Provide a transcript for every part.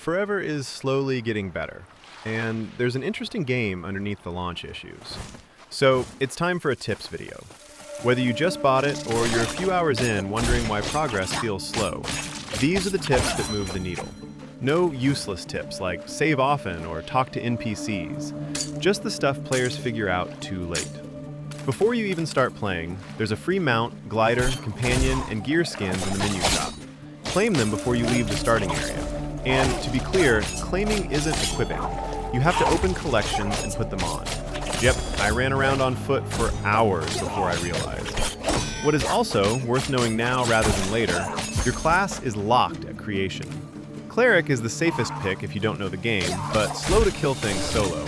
Farever is slowly getting better, and there's an interesting game underneath the launch issues. So it's time for a tips video. Whether you just bought it or you're a few hours in wondering why progress feels slow, these are the tips that move the needle. No useless tips like save often or talk to NPCs, just the stuff players figure out too late. Before you even start playing, there's a free mount, glider, companion, and gear skins in the menu shop. Claim them before you leave the starting area. And to be clear, claiming isn't equipping. You have to open collections and put them on. Yep, I ran around on foot for hours before I realized. What is also worth knowing now rather than later, your class is locked at creation. Cleric is the safest pick if you don't know the game, but slow to kill things solo.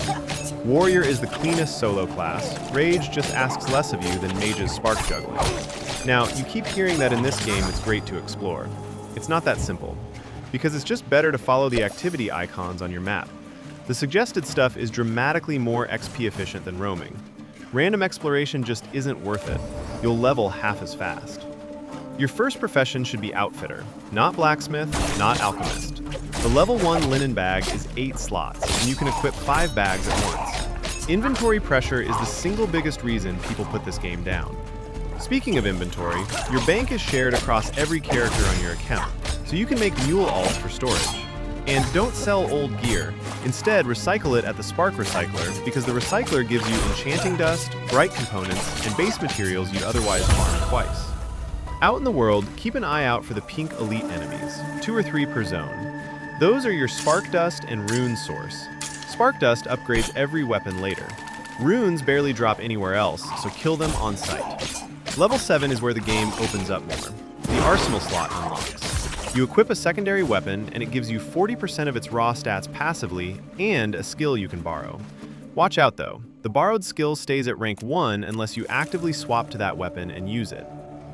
Warrior is the cleanest solo class. Rage just asks less of you than Mage's spark juggling. Now, you keep hearing that in this game it's great to explore. It's not that simple, because it's just better to follow the activity icons on your map. The suggested stuff is dramatically more XP efficient than roaming. Random exploration just isn't worth it. You'll level half as fast. Your first profession should be outfitter, not blacksmith, not alchemist. The level 1 linen bag is 8 slots, and you can equip 5 bags at once. Inventory pressure is the single biggest reason people put this game down. Speaking of inventory, your bank is shared across every character on your account, so you can make mule alts for storage. And don't sell old gear. Instead, recycle it at the spark recycler, because the recycler gives you enchanting dust, bright components, and base materials you'd otherwise farm twice. Out in the world, keep an eye out for the pink elite enemies, 2 or 3 per zone. Those are your spark dust and rune source. Spark dust upgrades every weapon later. Runes barely drop anywhere else, so kill them on sight. Level 7 is where the game opens up more. The arsenal slot unlocks. You equip a secondary weapon, and it gives you 40% of its raw stats passively, and a skill you can borrow. Watch out though, the borrowed skill stays at rank 1 unless you actively swap to that weapon and use it.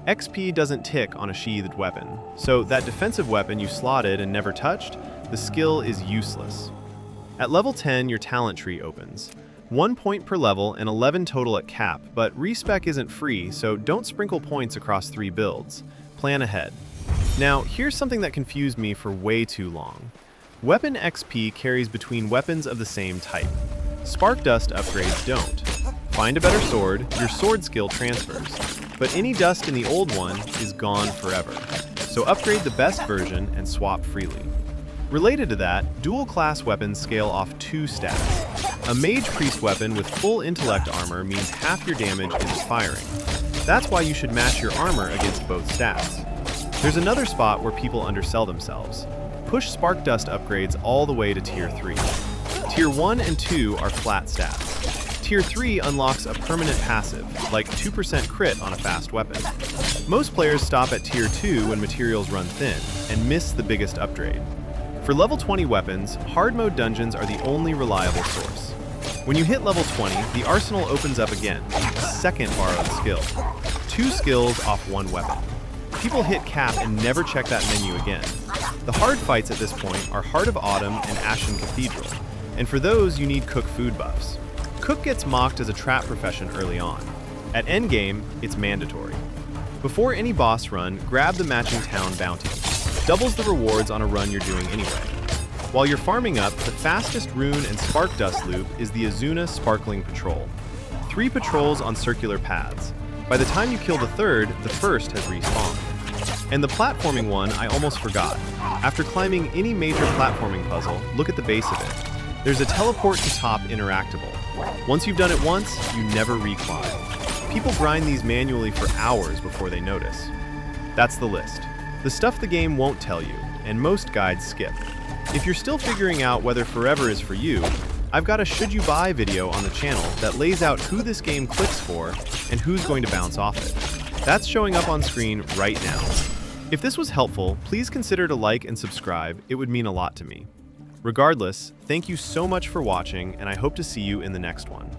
XP doesn't tick on a sheathed weapon, so that defensive weapon you slotted and never touched, the skill is useless. At level 10, your talent tree opens. 1 point per level and 11 total at cap, but respec isn't free, so don't sprinkle points across 3 builds. Plan ahead. Now, here's something that confused me for way too long. Weapon XP carries between weapons of the same type. Spark dust upgrades don't. Find a better sword, your sword skill transfers. But any dust in the old one is gone forever. So upgrade the best version and swap freely. Related to that, dual class weapons scale off 2 stats. A mage priest weapon with full intellect armor means half your damage is firing. That's why you should match your armor against both stats. There's another spot where people undersell themselves. Push spark dust upgrades all the way to tier 3. Tier 1 and 2 are flat stats. Tier 3 unlocks a permanent passive, like 2% crit on a fast weapon. Most players stop at tier 2 when materials run thin, and miss the biggest upgrade. For level 20 weapons, hard mode dungeons are the only reliable source. When you hit level 20, the arsenal opens up again, a second borrowed skill. 2 skills off 1 weapon. People hit cap and never check that menu again. The hard fights at this point are Heart of Autumn and Ashen Cathedral, and for those you need cook food buffs. Cook gets mocked as a trap profession early on. At endgame, it's mandatory. Before any boss run, grab the matching town bounty. Doubles the rewards on a run you're doing anyway. While you're farming up, the fastest rune and spark dust loop is the Azuna Sparkling Patrol. 3 patrols on circular paths. By the time you kill the third, the first has respawned. And the platforming one I almost forgot. After climbing any major platforming puzzle, look at the base of it. There's a teleport to top interactable. Once you've done it once, you never reclimb. People grind these manually for hours before they notice. That's the list. The stuff the game won't tell you, and most guides skip. If you're still figuring out whether Farever is for you, I've got a should you buy video on the channel that lays out who this game clicks for and who's going to bounce off it. That's showing up on screen right now. If this was helpful, please consider to like and subscribe. It would mean a lot to me. Regardless, thank you so much for watching, and I hope to see you in the next one.